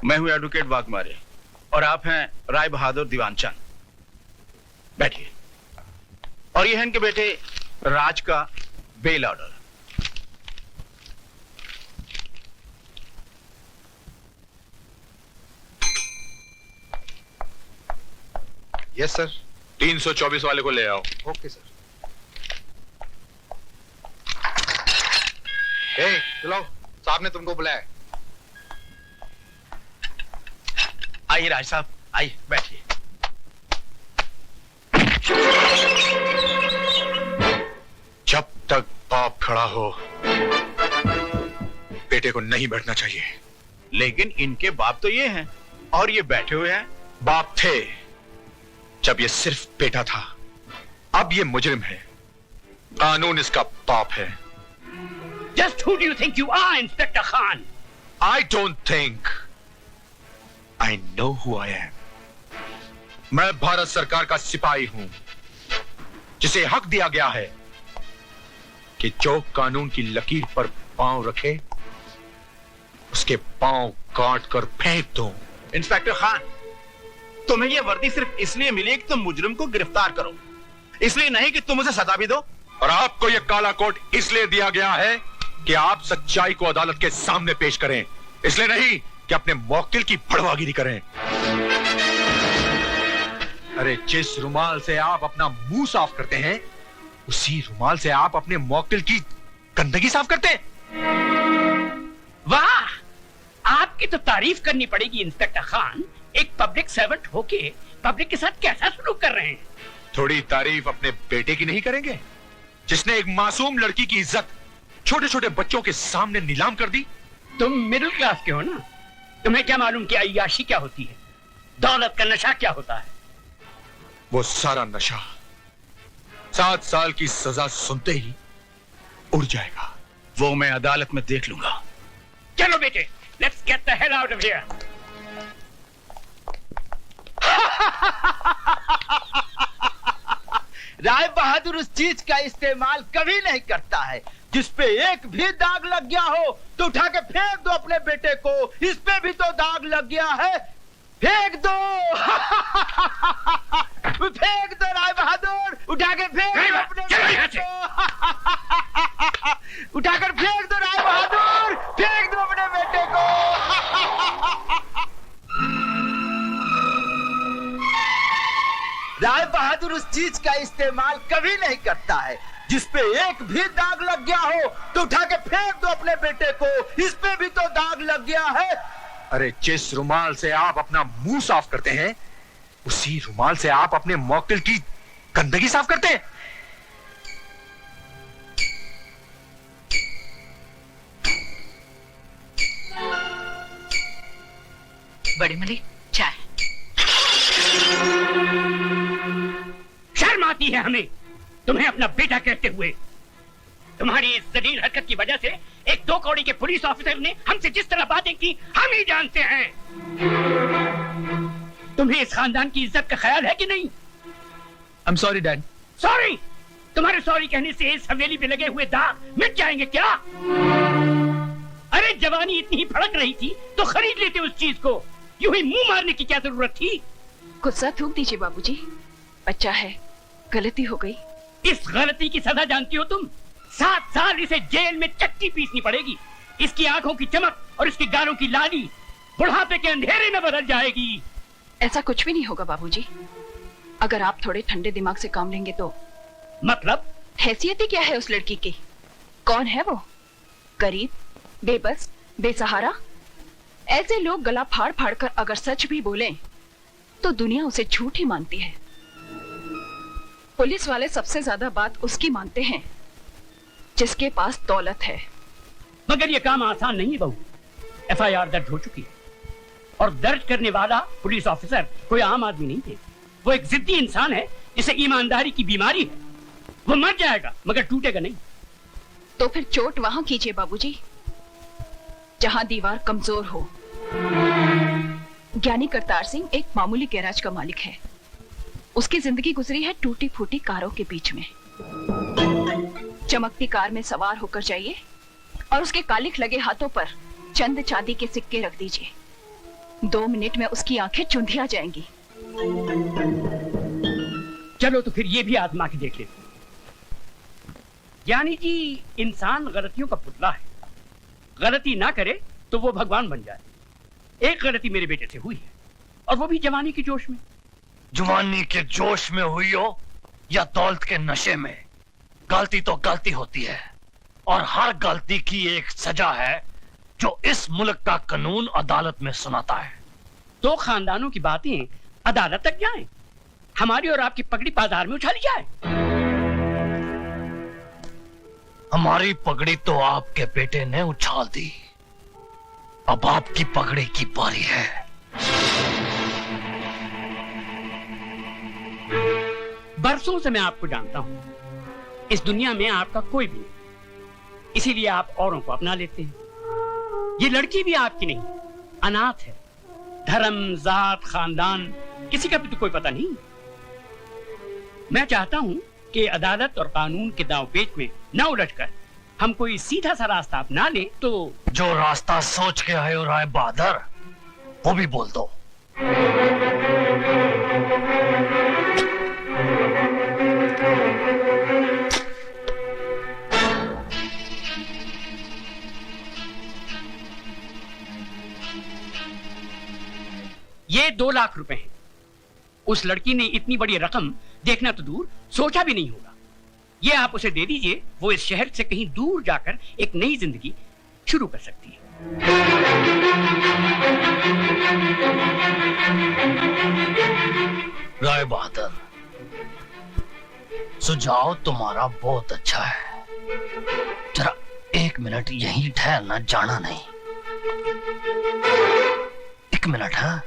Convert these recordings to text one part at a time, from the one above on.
मैं हूं एडवोकेट वाघमारे और आप हैं राय बहादुर दीवानचंद। बैठिए। और ये है इनके बेटे राज का बेल ऑर्डर। Yes sir. 324 वाले को ले आओ। Okay sir. ए, चलो, साहब ने तुमको बुलाया। आइए राज साहब, आइए बैठिए। जब तक बाप खड़ा हो बेटे को नहीं बैठना चाहिए। लेकिन इनके बाप तो ये हैं और ये बैठे हुए हैं। बाप थे जब ये सिर्फ बेटा था, अब ये मुजरिम है। कानून इसका बाप है। Just who do you think you are, Inspector Khan? I don't think. I know who I am. मैं भारत सरकार का सिपाही हूं, जिसे हक दिया गया है कि जो कानून की लकीर पर पांव रखे उसके पांव काट कर फेंक दो। इंस्पेक्टर खान, तुम्हें यह वर्दी सिर्फ इसलिए मिली कि तुम मुजरिम को गिरफ्तार करो, इसलिए नहीं कि तुम उसे सजा भी दो। और आपको यह काला कोट इसलिए दिया गया है कि आप सच्चाई को अदालत के सामने पेश करें, इसलिए नहीं कि अपने मौकिल की भड़वागिरी करें। अरे जिस रुमाल से आप अपना मुंह साफ करते हैं, उसी रुमाल से आप अपने मौकिल की गंदगी साफ करते हैं। वाह, आपकी तो तारीफ करनी पड़ेगी इंस्पेक्टर खान। एक पब्लिक सर्वेंट होके पब्लिक के साथ कैसा सलूक कर रहे हैं। थोड़ी तारीफ अपने बेटे की नहीं करेंगे, जिसने एक मासूम लड़की की इज्जत छोटे छोटे बच्चों के सामने नीलाम कर दी। तुम मिडिल क्लास के हो ना, तुम्हें क्या मालूम कि अय्याशी क्या होती है, दौलत का नशा क्या होता है। वो सारा नशा 7 साल की सजा सुनते ही उड़ जाएगा। वो मैं अदालत में देख लूंगा। चलो बेटे, let's get the hell out of here. Rai Bahadur उस चीज का इस्तेमाल कभी नहीं करता है जिस पे एक भी दाग लग गया हो तो उठा के फेंक दो अपने बेटे को। इस पे भी तो दाग लग गया है, फेंक दो। फेंक दो राय बहादुर, उठा के फेंक दो अपने बेटे को। उठाकर फेंक दो राय बहादुर, फेंक दो अपने बेटे को। राय बहादुर उस चीज का इस्तेमाल कभी नहीं करता है जिस पे एक भी दाग लग गया हो तो उठा के फेंक दो अपने बेटे को। इस पे भी तो दाग लग गया है। अरे जिस रुमाल से आप अपना मुंह साफ करते हैं, उसी रुमाल से आप अपने मौकिल की गंदगी साफ करते हैं। बड़े मलिक, चाय। शर्म आती है हमें तुम्हें अपना बेटा कहते हुए। तुम्हारी इस जलील हरकत की वजह से एक 2 कौड़ी के पुलिस ऑफिसर ने हमसे जिस तरह बातें की हम ही जानते हैं। तुम्हें इस खानदान की इज्जत का ख्याल है कि नहीं? I'm sorry, Dad. सॉरी? तुम्हारे सॉरी कहने से इस हवेली पे लगे हुए दाग मिट जाएंगे क्या? अरे जवानी इतनी ही भड़क रही थी तो खरीद लेते उस चीज को। यूं ही मुंह मारने की क्या जरूरत थी? गुस्सा थूक दीजिए बाबूजी, बच्चा है, गलती हो गई। इस गलती की सजा जानती हो तुम? 7 साल इसे जेल में चक्की पीसनी पड़ेगी। इसकी आंखों की चमक और इसके गालों की लाली बुढ़ापे के अंधेरे में बदल जाएगी। ऐसा कुछ भी नहीं होगा बाबूजी, अगर आप थोड़े ठंडे दिमाग से काम लेंगे तो। मतलब? हैसियत ही क्या है उस लड़की की? कौन है वो? गरीब, बेबस, बेसहारा। ऐसे लोग गला फाड़ फाड़ कर अगर सच भी बोलें तो दुनिया उसे झूठ ही मानती है। पुलिस वाले सबसे ज्यादा बात उसकी मानते हैं जिसके पास दौलत है। मगर ये काम आसान नहीं है बहू। FIR दर्ज हो चुकी है और दर्ज करने वाला पुलिस ऑफिसर कोई आम आदमी नहीं थे। वो एक जिद्दी इंसान है जिसे ईमानदारी की बीमारी है। वो मर जाएगा मगर टूटेगा नहीं। तो फिर चोट वहां कीजिए बाबूजी जहां दीवार कमजोर हो। ज्ञानी करतार सिंह एक मामूली गैराज का मालिक है। उसकी जिंदगी गुजरी है टूटी फूटी कारों के बीच में। चमकती कार में सवार होकर जाइए और उसके कालिख लगे हाथों पर चंद चांदी के सिक्के रख दीजिए। 2 मिनट में उसकी आंखें चुंधिया जाएंगी। चलो तो फिर ये भी आजमा के देख लेते हैं। यानी कि इंसान गलतियों का पुतला है, गलती ना करे तो वो भगवान बन जाए। एक गलती मेरे बेटे से हुई है, और वो भी जवानी के जोश में। जवानी के जोश में हुई हो या दौलत के नशे में, गलती तो गलती होती है, और हर गलती की एक सजा है जो इस मुल्क का कानून अदालत में सुनाता है। तो खानदानों की बातें अदालत तक जाएं, हमारी और आपकी पगड़ी बाजार में उछाली जाए। हमारी पगड़ी तो आपके बेटे ने उछाल दी, अब आपकी पगड़ी की बारी है। बरसों से मैं आपको जानता हूं, इस दुनिया में आपका कोई भी नहीं, इसीलिए आप औरों को अपना लेते हैं। ये लड़की भी आपकी नहीं, अनाथ है। धर्म, जात, खानदान किसी का भी तो कोई पता नहीं। मैं चाहता हूं कि अदालत और कानून के दांवपेच में न उलझकर हम कोई सीधा सा रास्ता अपना लें। तो जो रास्ता सोच के आए हो राय बहादुर, वो भी बोल दो। ये 2 लाख रुपए हैं। उस लड़की ने इतनी बड़ी रकम देखना तो दूर, सोचा भी नहीं होगा। ये आप उसे दे दीजिए, वो इस शहर से कहीं दूर जाकर एक नई जिंदगी शुरू कर सकती है। राय बहादुर, सुझाव तुम्हारा बहुत अच्छा है, जरा 1 मिनट यहीं ठहरना, जाना नहीं। 1 मिनट। हाँ,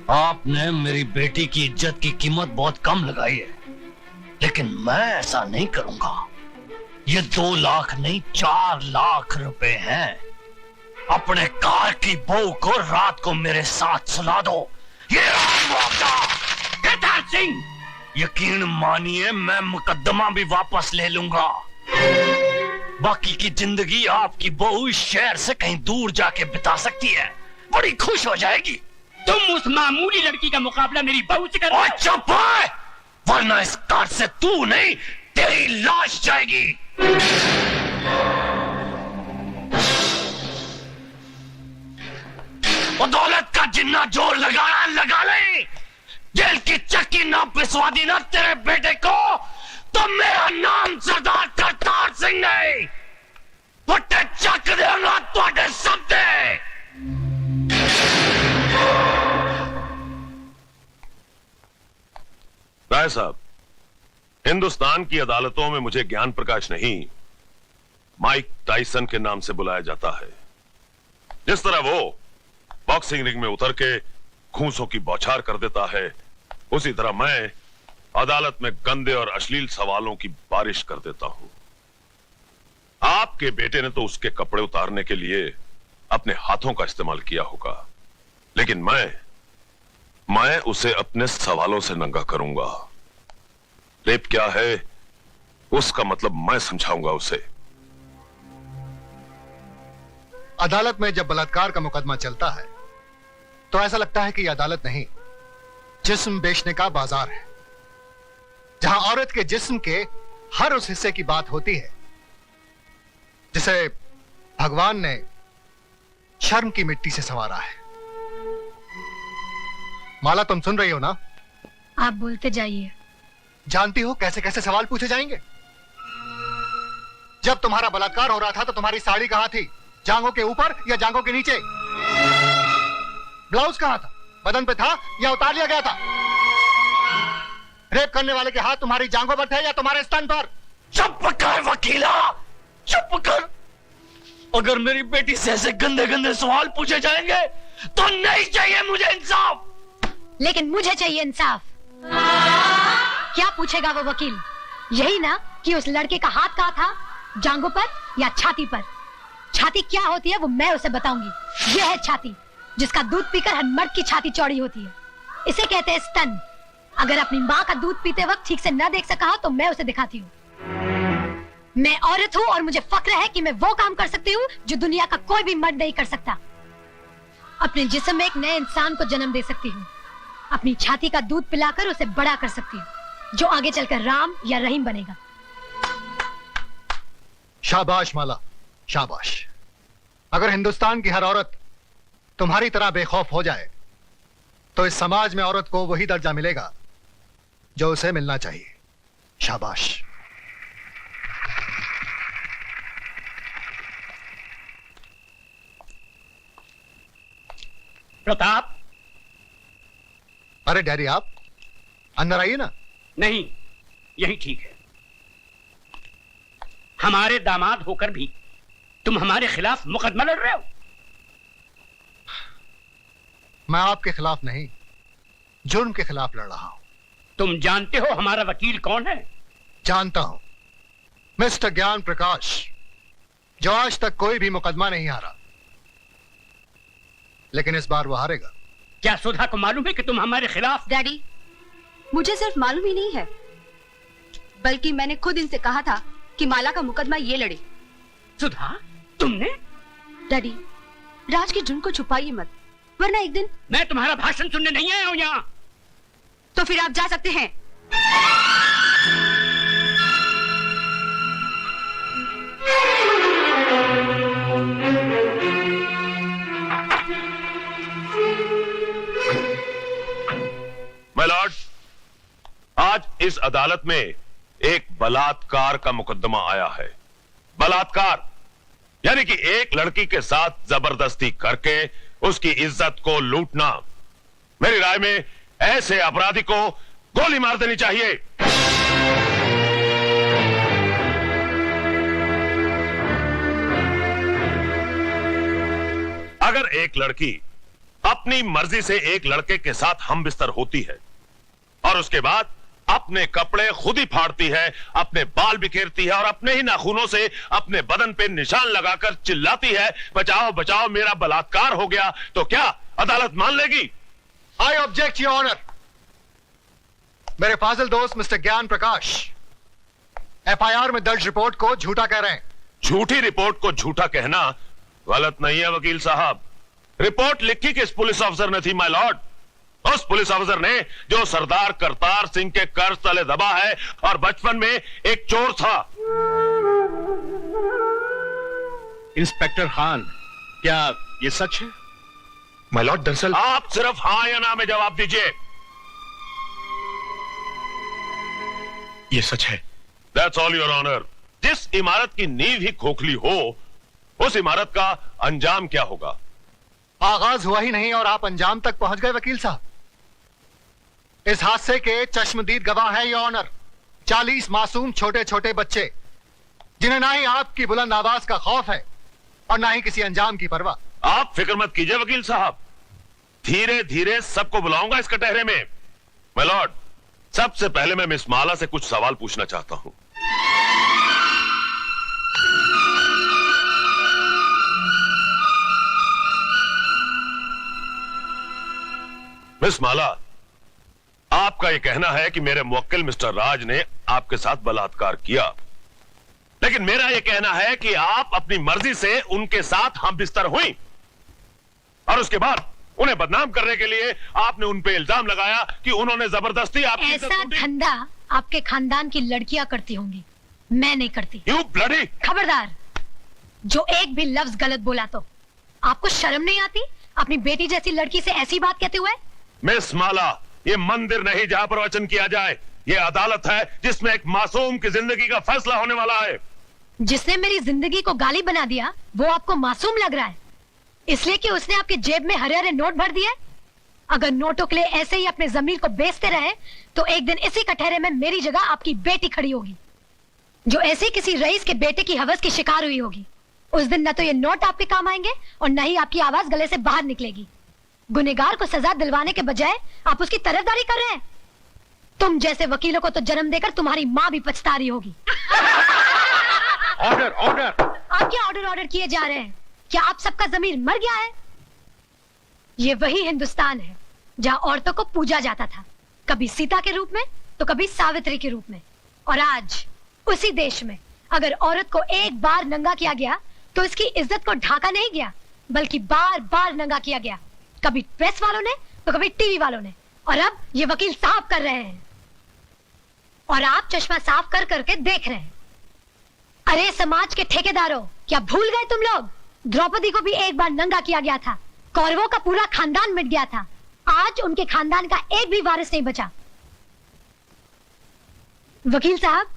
आपने मेरी बेटी की इज्जत की कीमत बहुत कम लगाई है, लेकिन मैं ऐसा नहीं करूंगा। ये 2 लाख नहीं, 4 लाख रुपए हैं। अपने कार की बहू को रात को मेरे साथ सुला दो। ये सिंह, यकीन मानिए मैं मुकद्दमा भी वापस ले लूंगा। बाकी की जिंदगी आपकी बहू इस शहर से कहीं दूर जाके बिता सकती है, बड़ी खुश हो जाएगी। तुम उस मामूली लड़की का मुकाबला मेरी बहू से कर। चुप है, वरना इस कार से तू नहीं, तेरी लाश जाएगी। और दौलत का जिन्ना जोर लगाना लगा ले। जेल की चक्की ना पिसवा दी ना तेरे बेटे को, तो मेरा नाम सरदार करतार सिंह नहीं, फट्टे चक देगा तुहाडे सबदे। राय साहब, हिंदुस्तान की अदालतों में मुझे ज्ञान प्रकाश नहीं, माइक टाइसन के नाम से बुलाया जाता है। जिस तरह वो बॉक्सिंग रिंग में उतर के घूंसों की बौछार कर देता है, उसी तरह मैं अदालत में गंदे और अश्लील सवालों की बारिश कर देता हूं। आपके बेटे ने तो उसके कपड़े उतारने के लिए अपने हाथों का इस्तेमाल किया होगा, लेकिन मैं उसे अपने सवालों से नंगा करूंगा। रेप क्या है उसका मतलब मैं समझाऊंगा उसे। अदालत में जब बलात्कार का मुकदमा चलता है तो ऐसा लगता है कि यह अदालत नहीं, जिस्म बेचने का बाजार है, जहां औरत के जिस्म के हर उस हिस्से की बात होती है जिसे भगवान ने शर्म की मिट्टी से संवारा है। माला, तुम सुन रही हो ना? आप बोलते जाइए। जानती हो कैसे कैसे सवाल पूछे जाएंगे? जब तुम्हारा बलात्कार हो रहा था तो तुम्हारी साड़ी कहां थी? जांघों के ऊपर या जांघों के नीचे? ब्लाउज कहां था? बदन पे था या उतार लिया गया था? रेप करने वाले के हाथ तुम्हारी जांघों पर थे या तुम्हारे स्तन पर? चुप कर वकीला, चुप कर। अगर मेरी बेटी से ऐसे गंदे गंदे सवाल पूछे जाएंगे तो नहीं चाहिए मुझे इंसाफ। लेकिन मुझे चाहिए इंसाफ। क्या पूछेगा वो वकील? यही ना कि उस लड़के का हाथ कहाँ था, जांघों पर या छाती पर? छाती क्या होती है वो मैं उसे बताऊंगी। यह है छाती, जिसका दूध पीकर हर मर्द की छाती चौड़ी होती है। इसे कहते हैं स्तन। अगर अपनी माँ का दूध पीते वक्त ठीक से न देख सका हो तो मैं उसे दिखाती हूँ। मैं औरत हूँ और मुझे फक्र है कि मैं वो काम कर सकती हूँ जो दुनिया का कोई भी मर्द नहीं कर सकता। अपने जिस्म में एक नए इंसान को जन्म दे सकती हूँ। अपनी छाती का दूध पिलाकर उसे बड़ा कर सकती हूँ, जो आगे चलकर राम या रहीम बनेगा। शाबाश माला, शाबाश। अगर हिंदुस्तान की हर औरत तुम्हारी तरह बेखौफ हो जाए तो इस समाज में औरत को वही दर्जा मिलेगा जो उसे मिलना चाहिए। शाबाश। प्रताप। अरे डैडी, आप अंदर आइए ना। नहीं, यही ठीक है। हमारे दामाद होकर भी तुम हमारे खिलाफ मुकदमा लड़ रहे हो। मैं आपके खिलाफ नहीं, जुर्म के खिलाफ लड़ रहा हूं। तुम जानते हो हमारा वकील कौन है? जानता हूं, मिस्टर ज्ञान प्रकाश, जो आज तक कोई भी मुकदमा नहीं हारा, लेकिन इस बार वो हारेगा। क्या सुधा को मालूम है कि तुम हमारे खिलाफ? डैडी, मुझे सिर्फ मालूम ही नहीं है, बल्कि मैंने खुद इनसे कहा था कि माला का मुकदमा ये लड़े। सुधा, तुमने? डैडी, राज के जुर्म को छुपाइए मत, वरना एक दिन। मैं तुम्हारा भाषण सुनने नहीं आया हूं यहाँ। तो फिर आप जा सकते हैं। माय लॉर्ड, आज इस अदालत में एक बलात्कार का मुकदमा आया है। बलात्कार यानी कि एक लड़की के साथ जबरदस्ती करके उसकी इज्जत को लूटना। मेरी राय में ऐसे अपराधी को गोली मार देनी चाहिए। अगर एक लड़की अपनी मर्जी से एक लड़के के साथ हम बिस्तर होती है और उसके बाद अपने कपड़े खुद ही फाड़ती है, अपने बाल बिखेरती है और अपने ही नाखूनों से अपने बदन पे निशान लगाकर चिल्लाती है, बचाओ बचाओ मेरा बलात्कार हो गया, तो क्या अदालत मान लेगी? I object your honour. मेरे फाजिल दोस्त मिस्टर ज्ञान प्रकाश एफआईआर में दर्ज रिपोर्ट को झूठा कह रहे हैं। झूठी रिपोर्ट को झूठा कहना गलत नहीं है वकील साहब। रिपोर्ट लिखी किस पुलिस ऑफिसर ने थी माय लॉर्ड? उस पुलिस ऑफिसर ने जो सरदार करतार सिंह के कर्ज तले दबा है और बचपन में एक चोर था। इंस्पेक्टर खान, क्या ये सच है? माय लॉर्ड, दरअसल आप सिर्फ हां या ना में जवाब दीजिए। ये सच है। That's all your honour. जिस इमारत की नींव ही खोखली हो, उस इमारत का अंजाम क्या होगा? आगाज हुआ ही नहीं और आप अंजाम तक पहुंच गए वकील साहब। इस हादसे के चश्मदीद गवाह हैं योर ऑनर 40 मासूम छोटे छोटे बच्चे, जिन्हें ना ही आपकी बुलंद आवाज का खौफ है और ना ही किसी अंजाम की परवाह। आप फिक्र मत कीजिए वकील साहब, धीरे धीरे सबको बुलाऊंगा इस कटहरे में। माय लॉर्ड, सबसे पहले मैं मिस माला से कुछ सवाल पूछना चाहता हूं। मिस माला, आपका यह कहना है कि मेरे मुवक्किल मिस्टर राज ने आपके साथ बलात्कार किया, लेकिन मेरा यह कहना है कि आप अपनी मर्जी से उनके साथ हम बिस्तर हुई और उसके बाद उन्हें बदनाम करने के लिए आपने उन पे इल्जाम लगाया कि उन्होंने जबरदस्ती आपकी इज्जत ऐसा लूटी। धंधा आपके खानदान की लड़कियां करती होंगी, मैं नहीं करती। You bloody! खबरदार, जो एक भी लफ्ज गलत बोला तो आपको शर्म नहीं आती अपनी बेटी जैसी लड़की से ऐसी बात कहते हुए? मिस माला, ये मंदिर नहीं जहां पर वचन किया जाए, ये अदालत है जिसमें एक मासूम की जिंदगी का फैसला होने वाला है। जिसने मेरी जिंदगी को गाली बना दिया वो आपको मासूम लग रहा है, इसलिए कि उसने आपकी जेब में हरे हरे नोट भर दिए? अगर नोटों के लिए ऐसे ही अपने जमीर को बेचते रहे तो एक दिन इसी कटहरे में मेरी जगह आपकी बेटी खड़ी होगी, जो ऐसे किसी रईस के बेटे की हवस की शिकार हुई होगी। उस दिन न तो ये नोट आपके काम आएंगे और न ही आपकी आवाज गले से बाहर निकलेगी। गुनहगार को सजा दिलवाने के बजाय आप उसकी तरफदारी कर रहे हैं। तुम जैसे वकीलों को तो जन्म देकर तुम्हारी माँ भी पछता रही होगी। Order order! आप क्या ऑर्डर ऑर्डर किए जा रहे हैं? क्या आप सबका जमीर मर गया है? ये वही हिंदुस्तान है जहाँ औरतों को पूजा जाता था, कभी सीता के रूप में तो कभी सावित्री के रूप में। और आज उसी देश में अगर औरत को एक बार नंगा किया गया तो इसकी इज्जत को ढाका नहीं गया, बल्कि बार बार नंगा किया गया, कभी प्रेस वालों ने तो कभी टीवी वालों ने, और अब ये वकील साफ कर रहे हैं और आप चश्मा साफ कर करके देख रहे हैं। अरे समाज के ठेकेदारों, क्या भूल गए तुम लोग? द्रौपदी को भी एक बार नंगा किया गया था, कौरवों का पूरा खानदान मिट गया था, आज उनके खानदान का एक भी वारिस नहीं बचा। वकील साहब,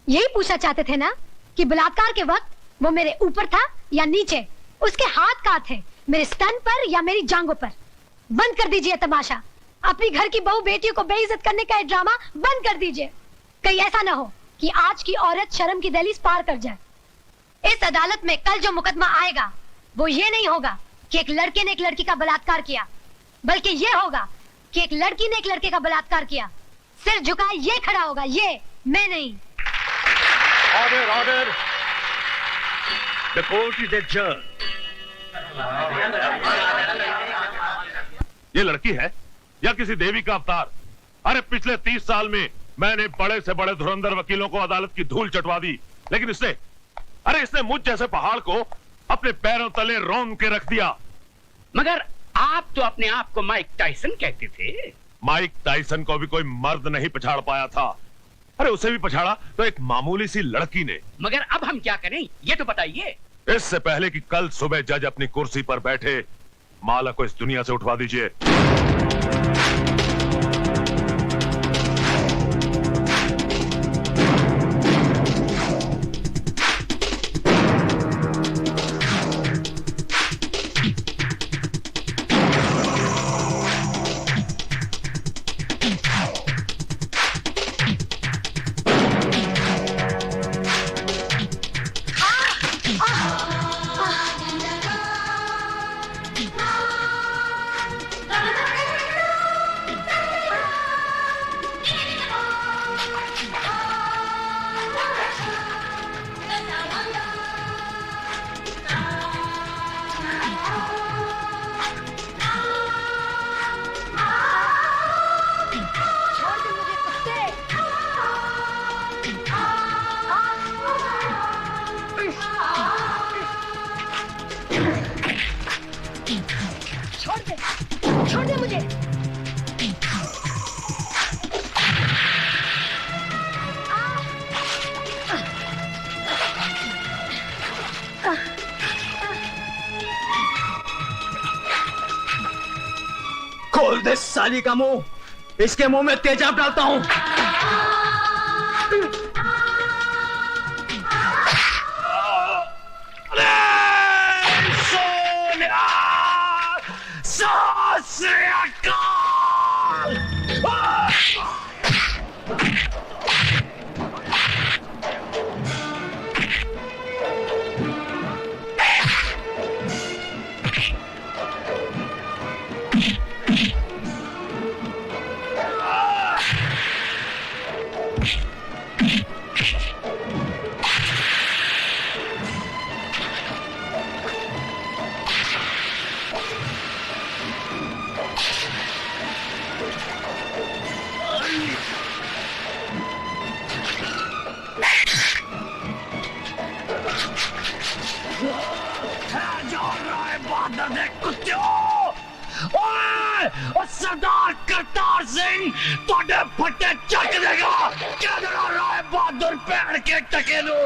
यही पूछना चाहते थे ना कि बलात्कार के वक्त वो मेरे ऊपर था या नीचे, उसके हाथ कहाँ थे, मेरे स्तन पर या मेरी जांघों पर? बंद कर दीजिए तमाशा, अपनी घर की बहू बेटियों को बेइज्जत करने का ये ड्रामा बंद कर दीजिए। कहीं ऐसा ना हो कि आज की औरत शर्म की दहलीज पार कर जाए। इस अदालत में कल जो मुकदमा आएगा वो ये नहीं होगा कि एक लड़के ने एक लड़की का बलात्कार किया, बल्कि ये होगा कि एक लड़की ने एक लड़के का बलात्कार किया। सिर झुकाए ये खड़ा होगा, ये मैं नहीं। Order order, the court is adjourn. ये लड़की है या किसी देवी का अवतार? अरे पिछले 30 साल में मैंने बड़े से बड़े धुरंधर वकीलों को अदालत की धूल चटवा दी, लेकिन इसने मुझ जैसे पहाड़ को अपने पैरों तले रौंद के रख दिया। मगर आप तो अपने आप को माइक टाइसन कहते थे। माइक टाइसन को भी कोई मर्द नहीं पछाड़ पाया था। अरे उसे भी पछाड़ा तो एक मामूली सी लड़की ने। मगर अब हम क्या करें ये तो बताइए। इससे पहले कि कल सुबह जज अपनी कुर्सी पर बैठे, माला को इस दुनिया से उठवा दीजिए। छोड़ दे मुझे। खोल दे साली का मुंह, इसके मुंह में तेजाब डालता हूं। सरदार करतार सिंह तोड़े फटे चक देगा। क्या राय बहादुर पैर के टकेलू।